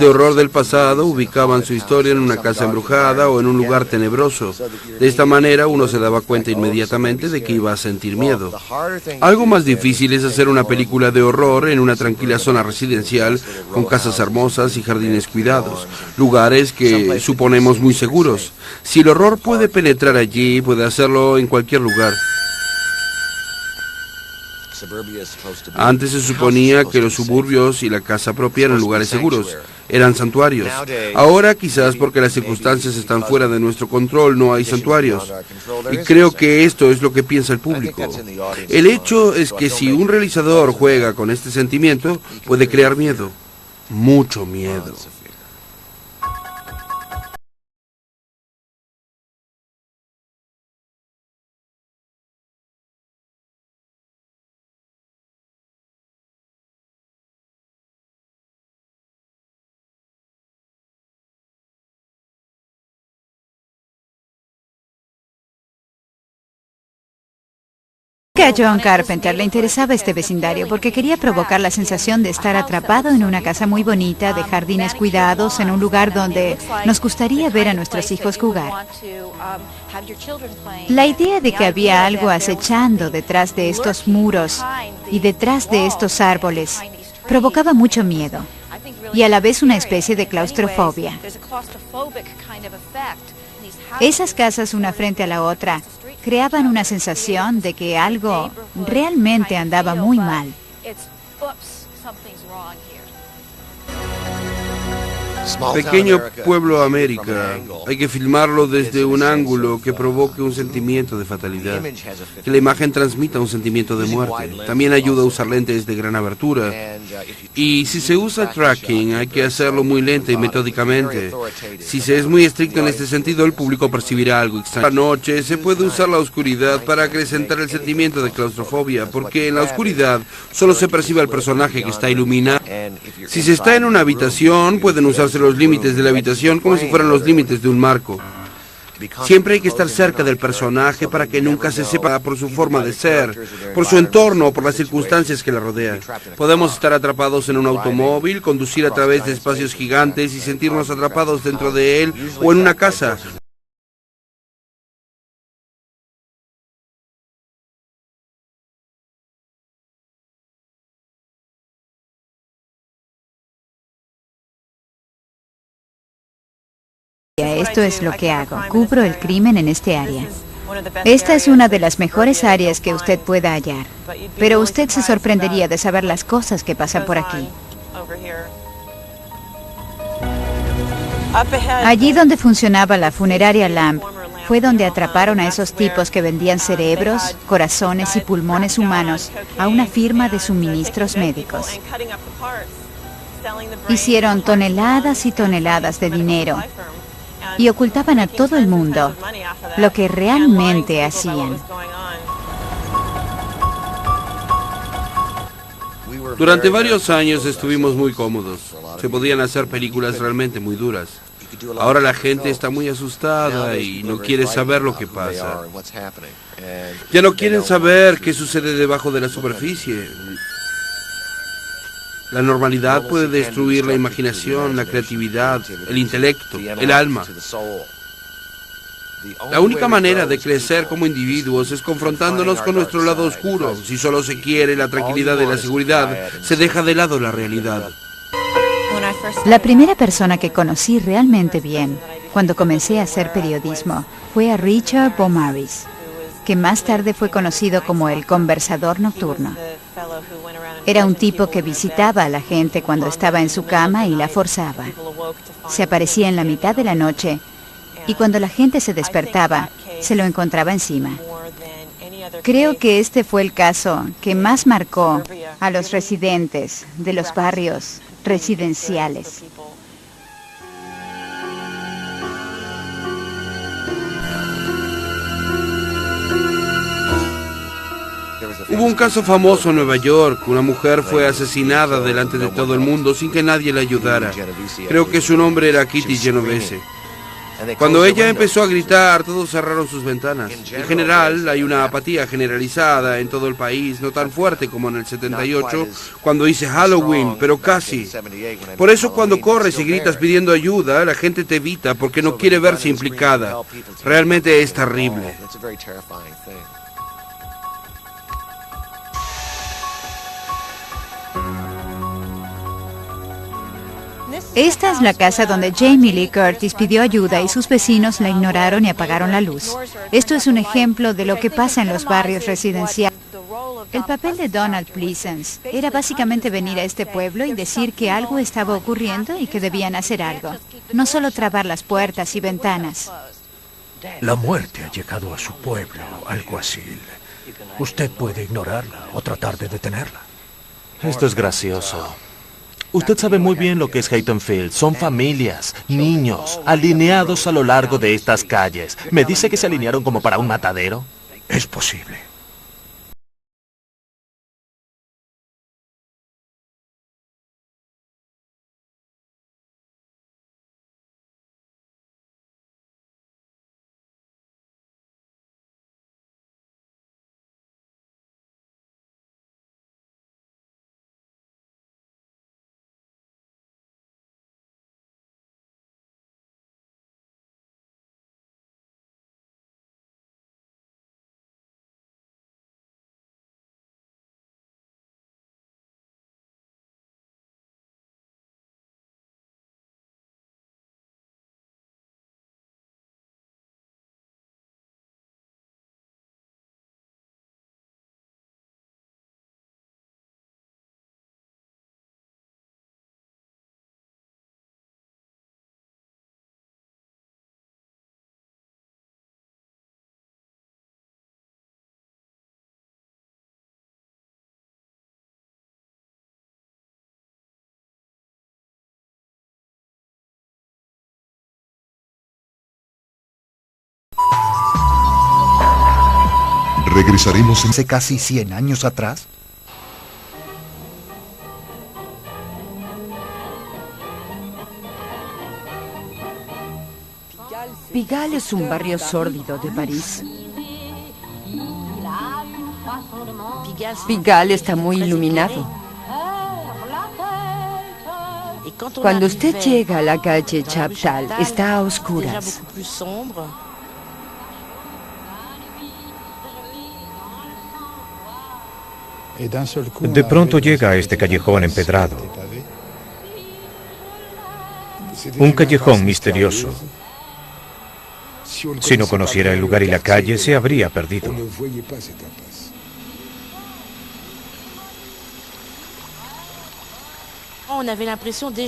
De horror del pasado ubicaban su historia en una casa embrujada o en un lugar tenebroso. De esta manera uno se daba cuenta inmediatamente de que iba a sentir miedo. Algo más difícil es hacer una película de horror en una tranquila zona residencial con casas hermosas y jardines cuidados, lugares que suponemos muy seguros. Si el horror puede penetrar allí, puede hacerlo en cualquier lugar. Antes se suponía que los suburbios y la casa propia eran lugares seguros, eran santuarios. Ahora, quizás porque las circunstancias están fuera de nuestro control, no hay santuarios. Y creo que esto es lo que piensa el público. El hecho es que si un realizador juega con este sentimiento, puede crear miedo, mucho miedo. A John Carpenter le interesaba este vecindario porque quería provocar la sensación de estar atrapado en una casa muy bonita, de jardines cuidados, en un lugar donde nos gustaría ver a nuestros hijos jugar. La idea de que había algo acechando detrás de estos muros y detrás de estos árboles provocaba mucho miedo y a la vez una especie de claustrofobia. Esas casas una frente a la otra creaban una sensación de que algo realmente andaba muy mal. Pequeño pueblo América, hay que filmarlo desde un ángulo que provoque un sentimiento de fatalidad, que la imagen transmita un sentimiento de muerte. También ayuda a usar lentes de gran abertura. Y si se usa tracking, hay que hacerlo muy lenta y metódicamente. Si se es muy estricto en este sentido, el público percibirá algo extraño. Por la noche se puede usar la oscuridad para acrecentar el sentimiento de claustrofobia, porque en la oscuridad solo se percibe al personaje que está iluminado. Si se está en una habitación, pueden usarse los límites de la habitación como si fueran los límites de un marco. Siempre hay que estar cerca del personaje para que nunca se sepa por su forma de ser, por su entorno o por las circunstancias que le rodean. Podemos estar atrapados en un automóvil, conducir a través de espacios gigantes y sentirnos atrapados dentro de él o en una casa. Esto es lo que hago. Cubro el crimen en este área. Esta es una de las mejores áreas que usted pueda hallar, pero usted se sorprendería de saber las cosas que pasan por aquí. Allí donde funcionaba la funeraria Lamb, fue donde atraparon a esos tipos que vendían cerebros, corazones y pulmones humanos a una firma de suministros médicos. Hicieron toneladas y toneladas de dinero y ocultaban a todo el mundo lo que realmente hacían. Durante varios años estuvimos muy cómodos. Se podían hacer películas realmente muy duras. Ahora la gente está muy asustada y no quiere saber lo que pasa. Ya no quieren saber qué sucede debajo de la superficie. La normalidad puede destruir la imaginación, la creatividad, el intelecto, el alma. La única manera de crecer como individuos es confrontándonos con nuestro lado oscuro. Si solo se quiere la tranquilidad y la seguridad, se deja de lado la realidad. La primera persona que conocí realmente bien cuando comencé a hacer periodismo fue a Richard Beaumaris, que más tarde fue conocido como el conversador nocturno. Era un tipo que visitaba a la gente cuando estaba en su cama y la forzaba. Se aparecía en la mitad de la noche y cuando la gente se despertaba, se lo encontraba encima. Creo que este fue el caso que más marcó a los residentes de los barrios residenciales. Hubo un caso famoso en Nueva York. Una mujer fue asesinada delante de todo el mundo sin que nadie le ayudara. Creo que su nombre era Kitty Genovese. Cuando ella empezó a gritar, todos cerraron sus ventanas. En general, hay una apatía generalizada en todo el país, no tan fuerte como en el 78, cuando hice Halloween, pero casi. Por eso cuando corres y gritas pidiendo ayuda, la gente te evita porque no quiere verse implicada. Realmente es terrible. Esta es la casa donde Jamie Lee Curtis pidió ayuda y sus vecinos la ignoraron y apagaron la luz. Esto es un ejemplo de lo que pasa en los barrios residenciales. El papel de Donald Pleasence era básicamente venir a este pueblo y decir que algo estaba ocurriendo y que debían hacer algo. No solo trabar las puertas y ventanas. La muerte ha llegado a su pueblo, alguacil. Usted puede ignorarla o tratar de detenerla. Esto es gracioso. Usted sabe muy bien lo que es Hayton Field. Son familias, niños, alineados a lo largo de estas calles. ¿Me dice que se alinearon como para un matadero? Es posible. ¿Regresaremos hace casi 100 años atrás? Pigalle es un barrio sórdido de París. Pigalle está muy iluminado. Cuando usted llega a la calle Chaptal, está a oscuras. De pronto llega a este callejón empedrado. Un callejón misterioso. Si no conociera el lugar y la calle, se habría perdido.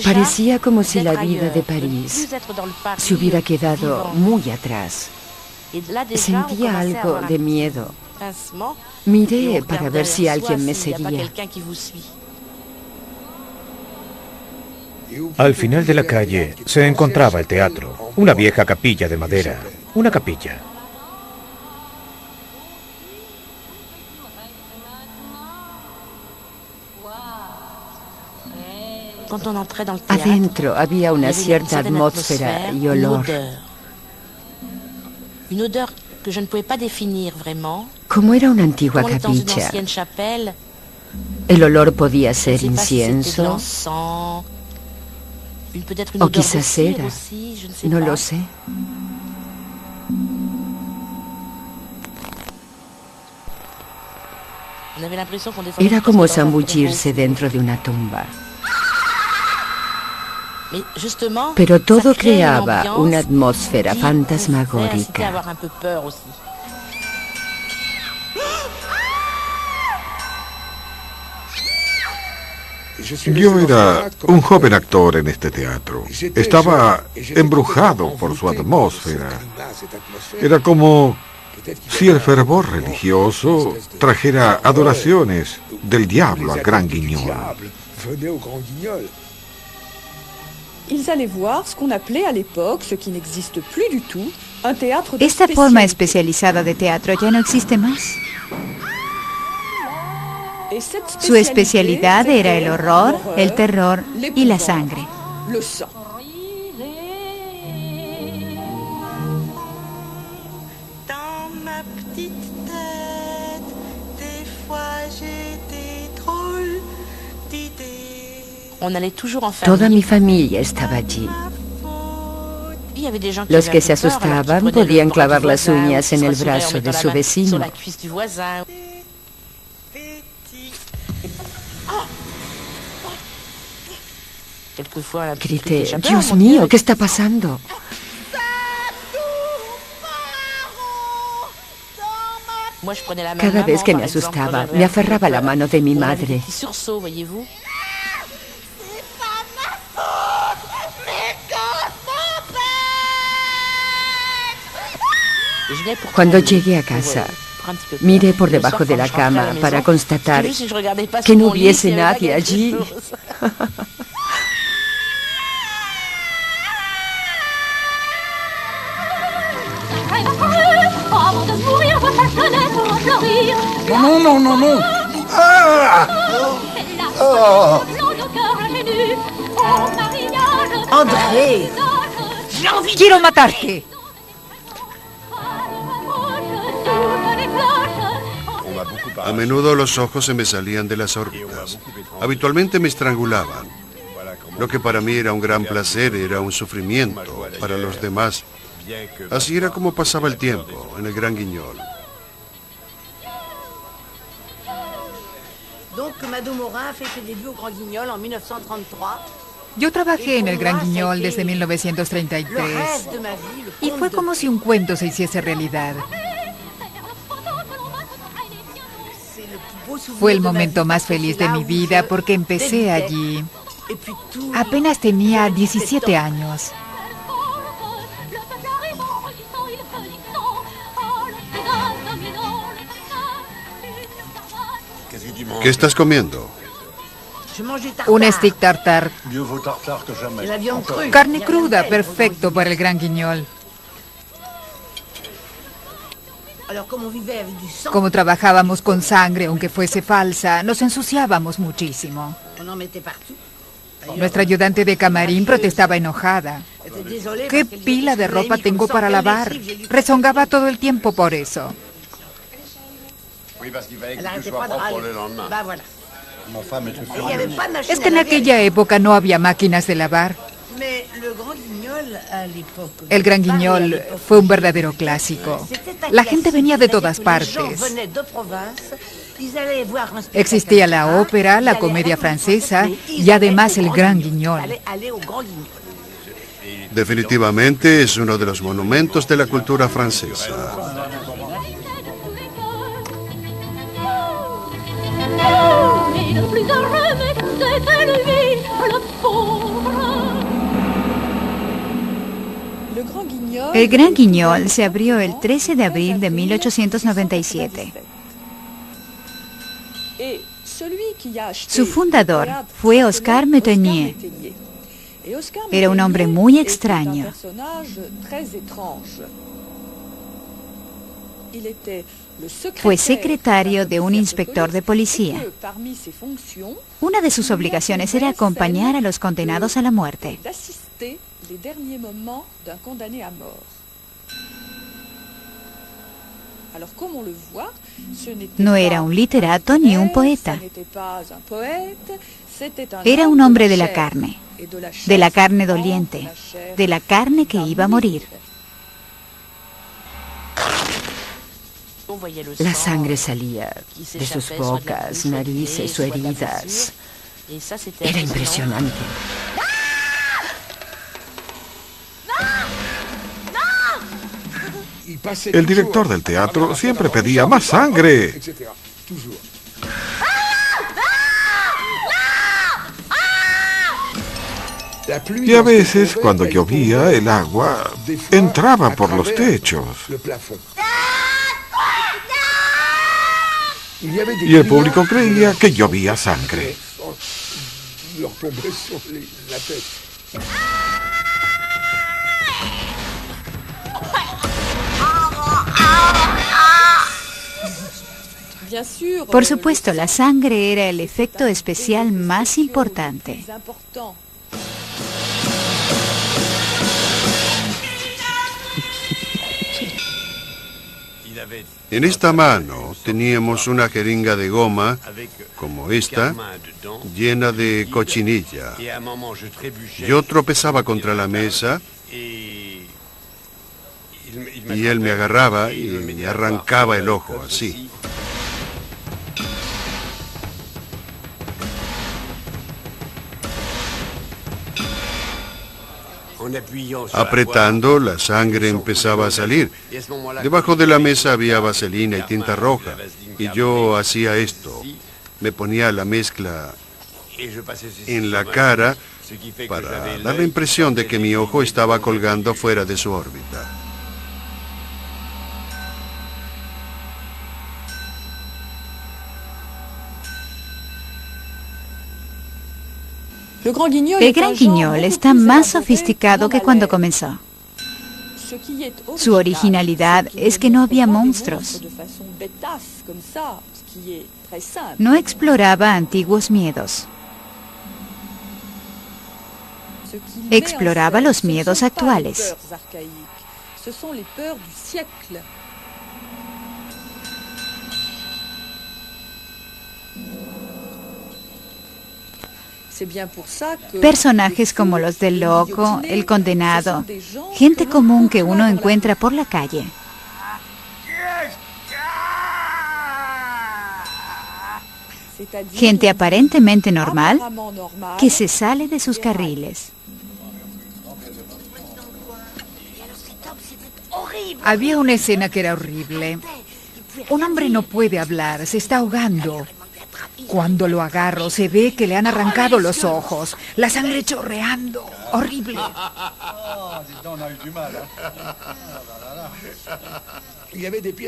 Parecía como si la vida de París se hubiera quedado muy atrás. Sentía algo de miedo. Miré para ver si alguien me seguía. Al final de la calle se encontraba el teatro, una vieja capilla de madera, una capilla. Adentro había una cierta atmósfera y olor. Como era una antigua capilla, el olor podía ser incienso, o quizás cera, no lo sé. Era como zambullirse dentro de una tumba. Pero todo creaba una atmósfera fantasmagórica. Yo era un joven actor en este teatro. Estaba embrujado por su atmósfera. Era como si el fervor religioso trajera adoraciones del diablo al Gran Guignol. Esta forma especializada de teatro ya no existe más. Su especialidad era el horror, el terror y la sangre. Toda mi familia estaba allí. Los que se asustaban podían clavar las uñas en el brazo de su vecino. Grité, Dios mío, ¿qué está pasando? Cada vez que me asustaba, me aferraba la mano de mi madre. Cuando llegué a casa, miré por debajo de la cama para constatar que no hubiese nadie allí. No. ¡Ah! Oh. ¡André! ¡Quiero matarte! A menudo los ojos se me salían de las órbitas. Habitualmente me estrangulaban. Lo que para mí era un gran placer era un sufrimiento para los demás. Así era como pasaba el tiempo en el Gran Guignol. Yo trabajé en el Gran Guignol desde 1933 y fue como si un cuento se hiciese realidad. Fue el momento más feliz de mi vida porque empecé allí. Apenas tenía 17 años. ¿Qué estás comiendo? Un stick tartar. Carne cruda, perfecto para el Gran Guignol. Como trabajábamos con sangre, aunque fuese falsa, nos ensuciábamos muchísimo. Nuestra ayudante de camarín protestaba enojada. ¿Qué pila de ropa tengo para lavar? Rezongaba todo el tiempo por eso. Es que en aquella época no había máquinas de lavar. El Gran Guignol fue un verdadero clásico. La gente venía de todas partes. Existía la ópera, la comedia francesa y además el Gran Guignol. Definitivamente es uno de los monumentos de la cultura francesa. El Gran Guignol se abrió el 13 de abril de 1897. Su fundador fue Oscar Métainier. Era un hombre muy extraño. Fue secretario de un inspector de policía. Una de sus obligaciones era acompañar a los condenados a la muerte. No era un literato ni un poeta. Era un hombre de la carne doliente, de la carne que iba a morir. La sangre salía de sus bocas, narices o heridas. Era impresionante. El director del teatro siempre pedía más sangre. Y a veces, cuando llovía, el agua entraba por los techos. Y el público creía que llovía sangre. Por supuesto, la sangre era el efecto especial más importante. En esta mano teníamos una jeringa de goma, como esta, llena de cochinilla. Yo tropezaba contra la mesa y él me agarraba y me arrancaba el ojo, así. Apretando, la sangre empezaba a salir. Debajo de la mesa había vaselina y tinta roja. Y yo hacía esto. Me ponía la mezcla en la cara para dar la impresión de que mi ojo estaba colgando fuera de su órbita. El Gran Guignol está más sofisticado que cuando comenzó. Su originalidad es que no había monstruos. No exploraba antiguos miedos. Exploraba los miedos actuales. Personajes como los del loco, el condenado, gente común que uno encuentra por la calle. Gente aparentemente normal que se sale de sus carriles. Había una escena que era horrible. Un hombre no puede hablar, se está ahogando. Cuando lo agarro, se ve que le han arrancado los ojos, la sangre chorreando. Horrible.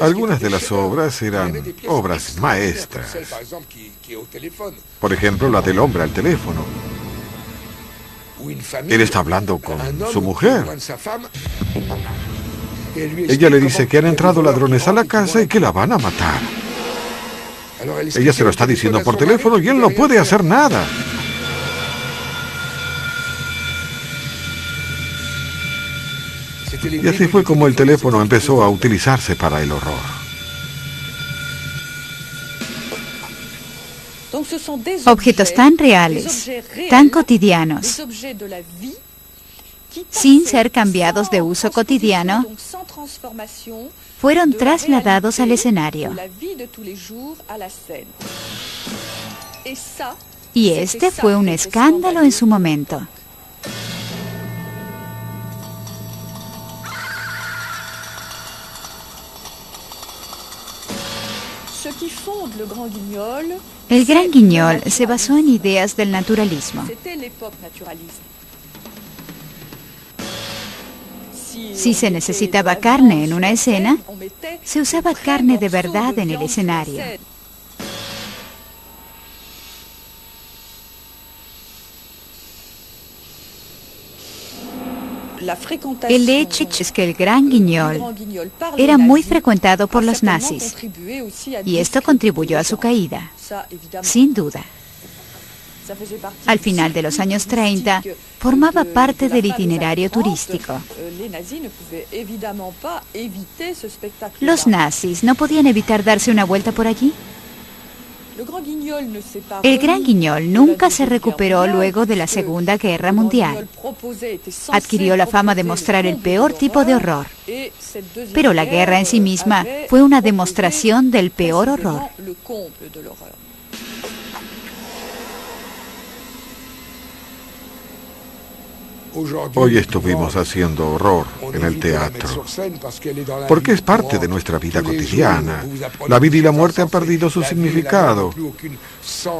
Algunas de las obras eran obras maestras. Por ejemplo, la del hombre al teléfono. Él está hablando con su mujer. Ella le dice que han entrado ladrones a la casa y que la van a matar. Ella se lo está diciendo por teléfono y él no puede hacer nada. Y así fue como el teléfono empezó a utilizarse para el horror. Objetos tan reales, tan cotidianos, sin ser cambiados de uso cotidiano, fueron trasladados al escenario. Y este fue un escándalo en su momento. El Gran Guignol se basó en ideas del naturalismo. Si se necesitaba carne en una escena, se usaba carne de verdad en el escenario. El hecho es que el Gran Guignol era muy frecuentado por los nazis, y esto contribuyó a su caída, sin duda. Al final de los años 30, formaba parte del itinerario turístico. Los nazis no podían evitar darse una vuelta por allí. El Gran Guignol nunca se recuperó luego de la Segunda Guerra Mundial. Adquirió la fama de mostrar el peor tipo de horror. Pero la guerra en sí misma fue una demostración del peor horror. Hoy estuvimos haciendo horror en el teatro, porque es parte de nuestra vida cotidiana. La vida y la muerte han perdido su significado.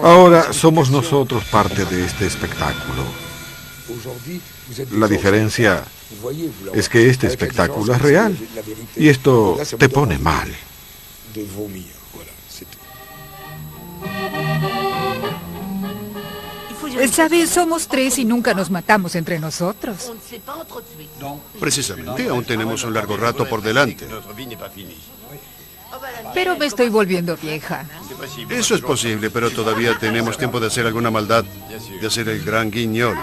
Ahora somos nosotros parte de este espectáculo. La diferencia es que este espectáculo es real, y esto te pone mal. ¿Sabes? Somos 3 y nunca nos matamos entre nosotros. Precisamente, aún tenemos un largo rato por delante. Pero me estoy volviendo vieja. Eso es posible, pero todavía tenemos tiempo de hacer alguna maldad, de hacer el gran guiñol.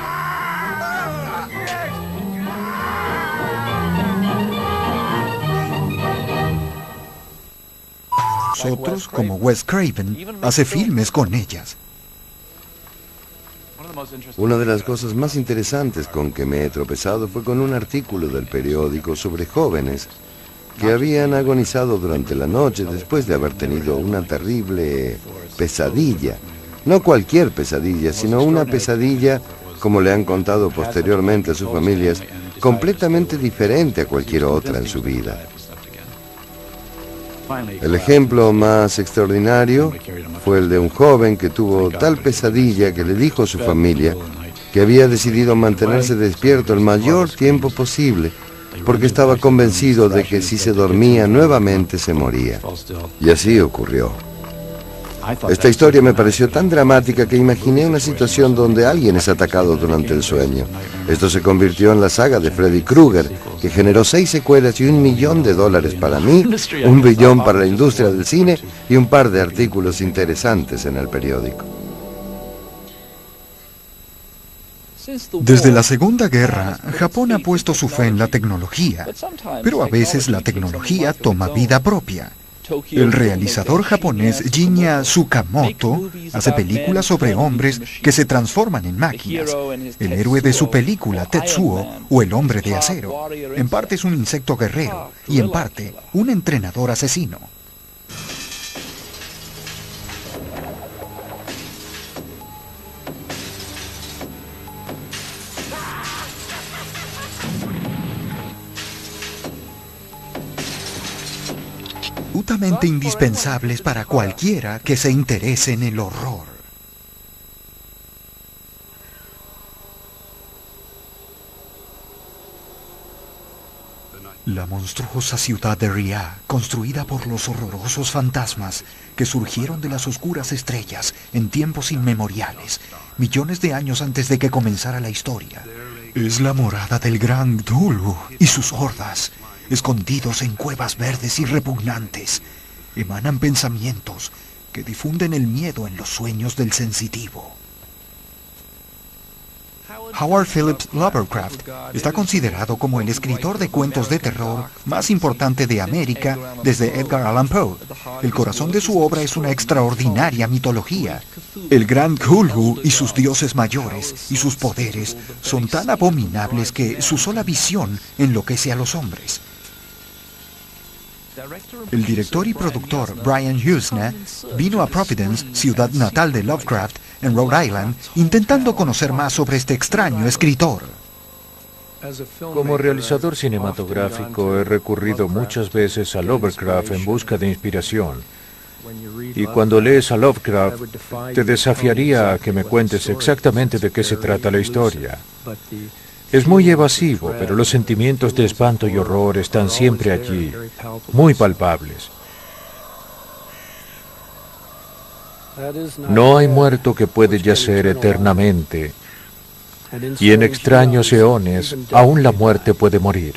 Nosotros, como Wes Craven, hace filmes con ellas. Una de las cosas más interesantes con que me he tropezado fue con un artículo del periódico sobre jóvenes que habían agonizado durante la noche después de haber tenido una terrible pesadilla. No cualquier pesadilla, sino una pesadilla, como le han contado posteriormente a sus familias, completamente diferente a cualquier otra en su vida. El ejemplo más extraordinario fue el de un joven que tuvo tal pesadilla que le dijo a su familia que había decidido mantenerse despierto el mayor tiempo posible porque estaba convencido de que si se dormía nuevamente se moría. Y así ocurrió. Esta historia me pareció tan dramática que imaginé una situación donde alguien es atacado durante el sueño. Esto se convirtió en la saga de Freddy Krueger, que generó 6 secuelas y $1 millón para mí, $1 billón para la industria del cine y un par de artículos interesantes en el periódico. Desde la Segunda Guerra, Japón ha puesto su fe en la tecnología, pero a veces la tecnología toma vida propia. El realizador japonés Shinya Tsukamoto hace películas sobre hombres que se transforman en máquinas. El héroe de su película, Tetsuo, o el hombre de acero, en parte es un insecto guerrero y en parte un entrenador asesino. Absolutamente indispensables para cualquiera que se interese en el horror. La monstruosa ciudad de Ria, construida por los horrorosos fantasmas que surgieron de las oscuras estrellas en tiempos inmemoriales, millones de años antes de que comenzara la historia, es la morada del gran Cthulhu y sus hordas. Escondidos en cuevas verdes y repugnantes, emanan pensamientos que difunden el miedo en los sueños del sensitivo. Howard Phillips Lovecraft está considerado como el escritor de cuentos de terror más importante de América desde Edgar Allan Poe. El corazón de su obra es una extraordinaria mitología. El gran Cthulhu y sus dioses mayores y sus poderes son tan abominables que su sola visión enloquece a los hombres. El director y productor Brian Yuzna vino a Providence, ciudad natal de Lovecraft, en Rhode Island, intentando conocer más sobre este extraño escritor. Como realizador cinematográfico he recurrido muchas veces a Lovecraft en busca de inspiración. Y cuando lees a Lovecraft, te desafiaría a que me cuentes exactamente de qué se trata la historia. Es muy evasivo, pero los sentimientos de espanto y horror están siempre allí, muy palpables. No hay muerto que puede yacer eternamente, y en extraños eones aún la muerte puede morir.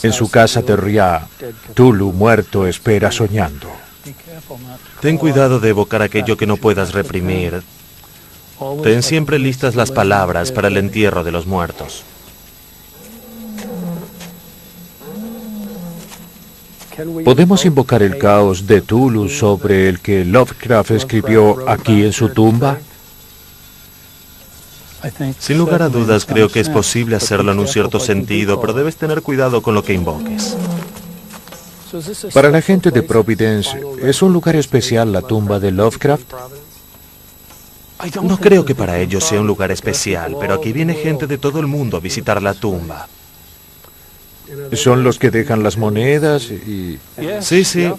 En su casa de Ria, Cthulhu muerto espera soñando. Ten cuidado de evocar aquello que no puedas reprimir. Ten siempre listas las palabras para el entierro de los muertos. ¿Podemos invocar el caos de Cthulhu sobre el que Lovecraft escribió aquí en su tumba? Sin lugar a dudas, creo que es posible hacerlo en un cierto sentido, pero debes tener cuidado con lo que invoques. Para la gente de Providence, ¿es un lugar especial la tumba de Lovecraft? No creo que para ellos sea un lugar especial, pero aquí viene gente de todo el mundo a visitar la tumba. ¿Son los que dejan las monedas y...? Sí.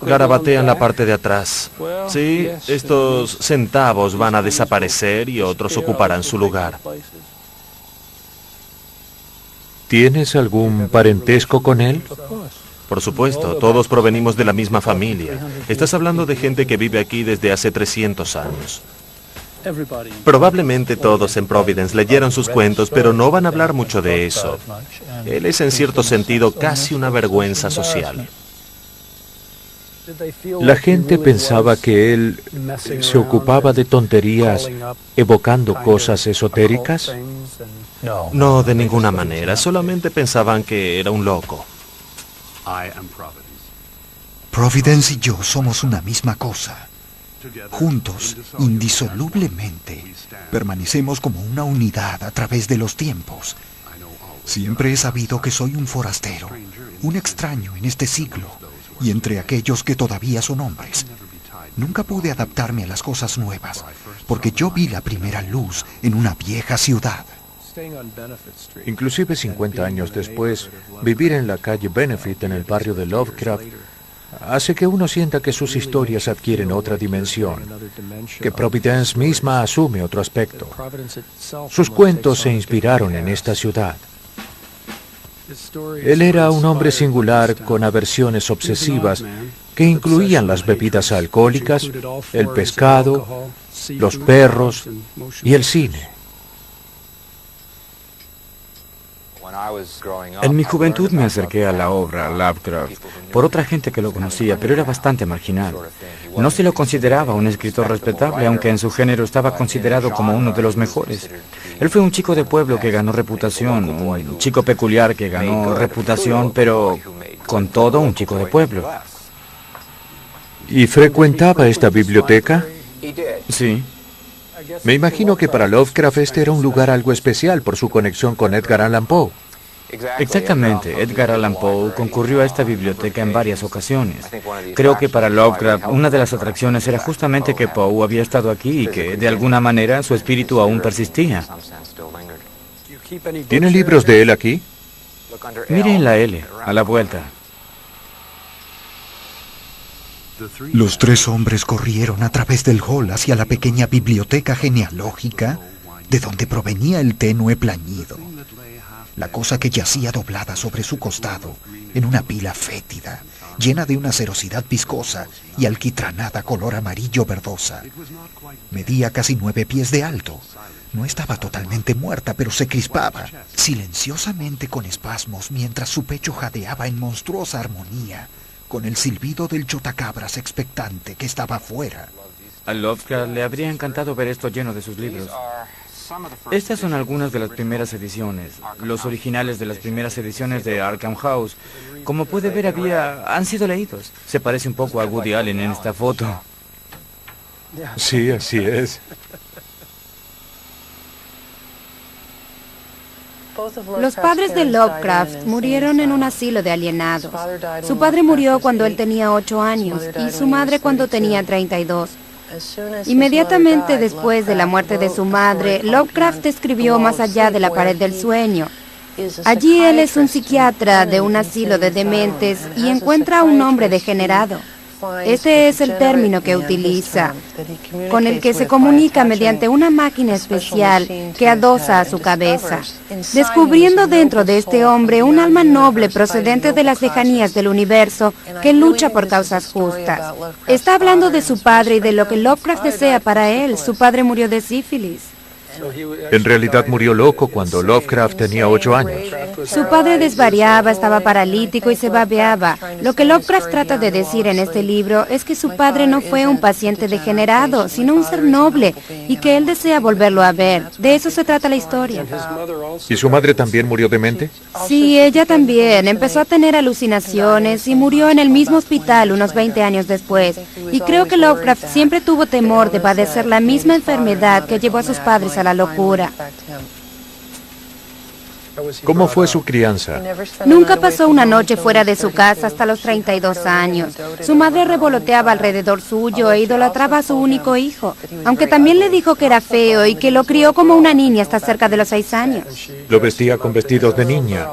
Garabatean la parte de atrás. Sí, estos centavos van a desaparecer y otros ocuparán su lugar. ¿Tienes algún parentesco con él? Por supuesto, todos provenimos de la misma familia. Estás hablando de gente que vive aquí desde hace 300 años. Probablemente todos en Providence leyeron sus cuentos, pero no van a hablar mucho de eso. Él es en cierto sentido casi una vergüenza social. La gente pensaba que él se ocupaba de tonterías, evocando cosas esotéricas. No, de ninguna manera. Solamente pensaban que era un loco. Providence y yo somos una misma cosa. Juntos, indisolublemente, permanecemos como una unidad a través de los tiempos. Siempre he sabido que soy un forastero, un extraño en este siglo, y entre aquellos que todavía son hombres. Nunca pude adaptarme a las cosas nuevas, porque yo vi la primera luz en una vieja ciudad. Inclusive 50 años después, vivir en la calle Benefit en el barrio de Lovecraft hace que uno sienta que sus historias adquieren otra dimensión, que Providence misma asume otro aspecto. Sus cuentos se inspiraron en esta ciudad. Él era un hombre singular con aversiones obsesivas que incluían las bebidas alcohólicas, el pescado, los perros y el cine. En mi juventud me acerqué a la obra Lovecraft por otra gente que lo conocía, pero era bastante marginal. No se lo consideraba un escritor respetable, aunque en su género estaba considerado como uno de los mejores. Él fue un chico de pueblo que ganó reputación, un chico peculiar que ganó reputación, pero con todo un chico de pueblo. ¿Y frecuentaba esta biblioteca? Sí. Me imagino que para Lovecraft este era un lugar algo especial por su conexión con Edgar Allan Poe. Exactamente, Edgar Allan Poe concurrió a esta biblioteca en varias ocasiones. Creo que para Lovecraft una de las atracciones era justamente que Poe había estado aquí y que de alguna manera su espíritu aún persistía. ¿Tiene libros de él aquí? Mire en la L, a la vuelta. Los tres hombres corrieron a través del hall hacia la pequeña biblioteca genealógica de donde provenía el tenue plañido. La cosa que yacía doblada sobre su costado en una pila fétida, llena de una cerosidad viscosa y alquitranada color amarillo verdosa. Medía casi 9 pies de alto. No estaba totalmente muerta, pero se crispaba, silenciosamente con espasmos, mientras su pecho jadeaba en monstruosa armonía con el silbido del chotacabras expectante que estaba afuera. A Lovecraft le habría encantado ver esto lleno de sus libros. Estas son algunas de las primeras ediciones. Los originales de las primeras ediciones de Arkham House, como puede ver, han sido leídos. Se parece un poco a Woody Allen en esta foto. Sí, así es. Los padres de Lovecraft murieron en un asilo de alienados. Su padre murió cuando él tenía 8 años y su madre cuando tenía 32. Inmediatamente después de la muerte de su madre, Lovecraft escribió Más allá de la pared del sueño. Allí él es un psiquiatra de un asilo de dementes y encuentra a un hombre degenerado. Este es el término que utiliza, con el que se comunica mediante una máquina especial que adosa a su cabeza, descubriendo dentro de este hombre un alma noble procedente de las lejanías del universo que lucha por causas justas. Está hablando de su padre y de lo que Lovecraft desea para él. Su padre murió de sífilis. En realidad murió loco cuando Lovecraft tenía 8 años. Su padre desvariaba, estaba paralítico y se babeaba. Lo que Lovecraft trata de decir en este libro es que su padre no fue un paciente degenerado, sino un ser noble, y que él desea volverlo a ver. De eso se trata la historia. ¿Y su madre también murió demente? Sí, ella también. Empezó a tener alucinaciones y murió en el mismo hospital unos 20 años después. Y creo que Lovecraft siempre tuvo temor de padecer la misma enfermedad que llevó a sus padres a la locura. ¿Cómo fue su crianza? Nunca pasó una noche fuera de su casa hasta los 32 años. Su madre revoloteaba alrededor suyo e idolatraba a su único hijo, aunque también le dijo que era feo y que lo crió como una niña hasta cerca de los 6 años. Lo vestía con vestidos de niña.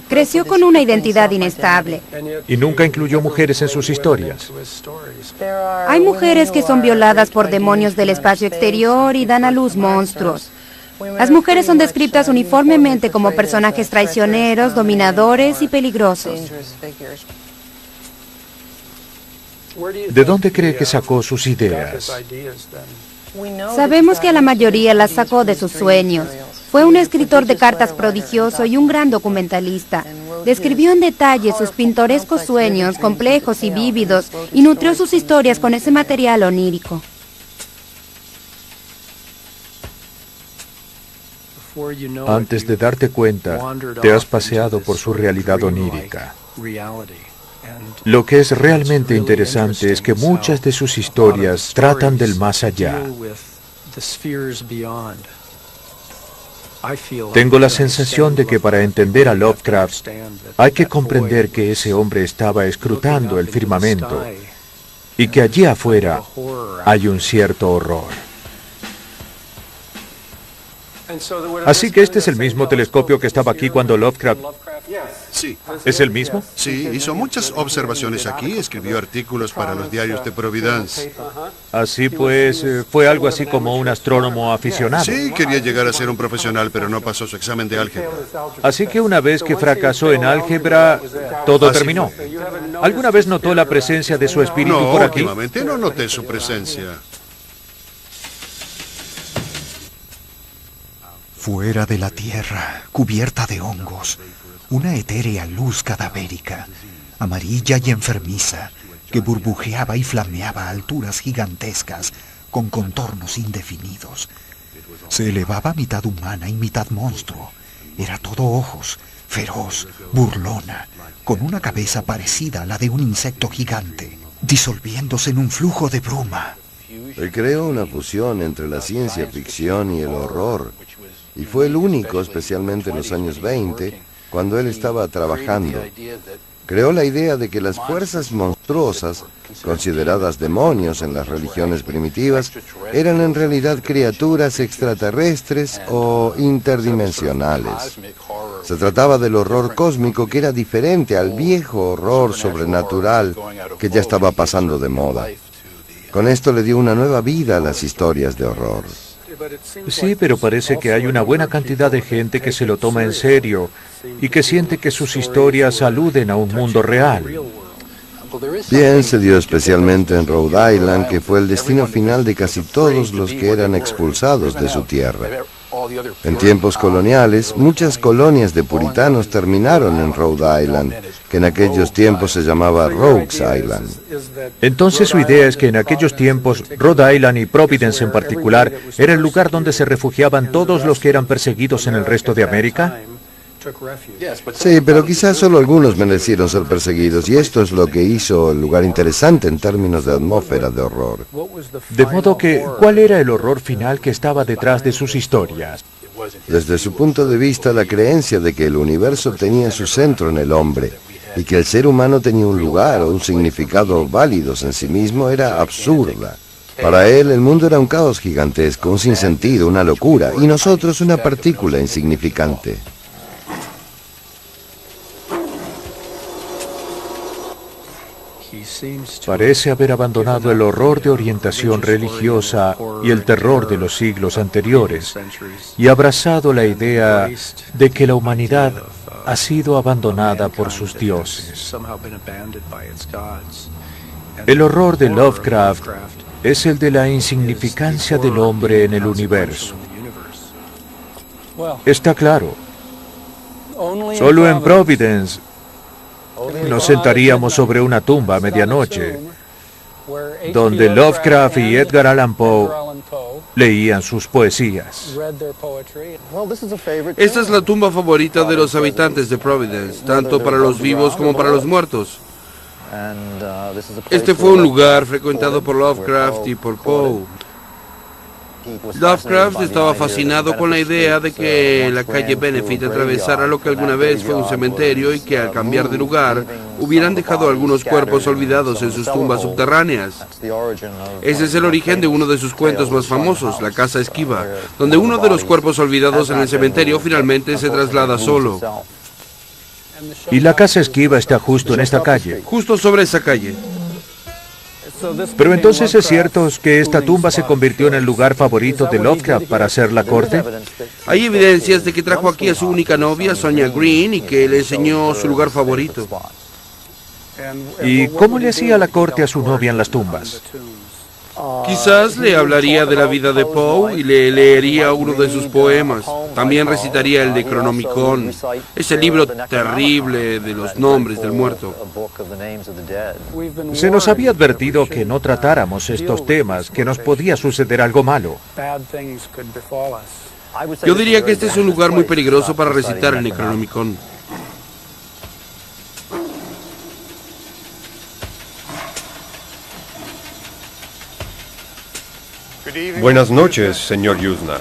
Creció con una identidad inestable. Y nunca incluyó mujeres en sus historias. Hay mujeres que son violadas por demonios del espacio exterior y dan a luz monstruos. Las mujeres son descritas uniformemente como personajes traicioneros, dominadores y peligrosos. ¿De dónde cree que sacó sus ideas? Sabemos que a la mayoría las sacó de sus sueños. Fue un escritor de cartas prodigioso y un gran documentalista. Describió en detalle sus pintorescos sueños, complejos y vívidos, y nutrió sus historias con ese material onírico. Antes de darte cuenta, te has paseado por su realidad onírica. Lo que es realmente interesante es que muchas de sus historias tratan del más allá. Tengo la sensación de que para entender a Lovecraft hay que comprender que ese hombre estaba escrutando el firmamento y que allí afuera hay un cierto horror. Así que este es el mismo telescopio que estaba aquí cuando Lovecraft... Sí. ¿Es el mismo? Sí, hizo muchas observaciones aquí, escribió artículos para los diarios de Providence. Así pues, fue algo así como un astrónomo aficionado. Sí, quería llegar a ser un profesional, pero no pasó su examen de álgebra. Así que una vez que fracasó en álgebra, todo terminó. ¿Alguna vez notó la presencia de su espíritu por aquí? No, últimamente no noté su presencia. Fuera de la tierra, cubierta de hongos, una etérea luz cadavérica, amarilla y enfermiza, que burbujeaba y flameaba a alturas gigantescas, con contornos indefinidos. Se elevaba mitad humana y mitad monstruo. Era todo ojos, feroz, burlona, con una cabeza parecida a la de un insecto gigante, disolviéndose en un flujo de bruma. Él creó una fusión entre la ciencia ficción y el horror, y fue el único, especialmente en los años 20, cuando él estaba trabajando. Creó la idea de que las fuerzas monstruosas, consideradas demonios en las religiones primitivas, eran en realidad criaturas extraterrestres o interdimensionales. Se trataba del horror cósmico, que era diferente al viejo horror sobrenatural que ya estaba pasando de moda. Con esto le dio una nueva vida a las historias de horror. Sí, pero parece que hay una buena cantidad de gente que se lo toma en serio y que siente que sus historias aluden a un mundo real. Bien, se dio especialmente en Rhode Island, que fue el destino final de casi todos los que eran expulsados de su tierra. En tiempos coloniales, muchas colonias de puritanos terminaron en Rhode Island, que en aquellos tiempos se llamaba Rogues Island. Entonces su idea es que en aquellos tiempos, Rhode Island y Providence en particular, era el lugar donde se refugiaban todos los que eran perseguidos en el resto de América. Sí, pero quizás solo algunos merecieron ser perseguidos, y esto es lo que hizo el lugar interesante en términos de atmósfera de horror. De modo que, ¿cuál era el horror final que estaba detrás de sus historias? Desde su punto de vista, la creencia de que el universo tenía su centro en el hombre, y que el ser humano tenía un lugar o un significado válidos en sí mismo, era absurda. Para él, el mundo era un caos gigantesco, un sinsentido, una locura, y nosotros una partícula insignificante. Parece haber abandonado el horror de orientación religiosa y el terror de los siglos anteriores y abrazado la idea de que la humanidad ha sido abandonada por sus dioses. El horror de Lovecraft es el de la insignificancia del hombre en el universo. Está claro. Solo en Providence nos sentaríamos sobre una tumba a medianoche, donde Lovecraft y Edgar Allan Poe leían sus poesías. Esta es la tumba favorita de los habitantes de Providence, tanto para los vivos como para los muertos. Este fue un lugar frecuentado por Lovecraft y por Poe. Lovecraft estaba fascinado con la idea de que la calle Benefit atravesara lo que alguna vez fue un cementerio y que al cambiar de lugar hubieran dejado algunos cuerpos olvidados en sus tumbas subterráneas. Ese es el origen de uno de sus cuentos más famosos, La Casa Esquiva, donde uno de los cuerpos olvidados en el cementerio finalmente se traslada solo. Y la Casa Esquiva está justo en esta calle. Justo sobre esa calle. Pero entonces es cierto que esta tumba se convirtió en el lugar favorito de Lovecraft para hacer la corte. Hay evidencias de que trajo aquí a su única novia, Sonia Green, y que le enseñó su lugar favorito. ¿Y cómo le hacía la corte a su novia en las tumbas? Quizás le hablaría de la vida de Poe y le leería uno de sus poemas. También recitaría el de Cronomicon, ese libro terrible de los nombres del muerto. Se nos había advertido que no tratáramos estos temas, que nos podía suceder algo malo. Yo diría que este es un lugar muy peligroso para recitar el Necronomicon. Buenas noches, señor Yuzna.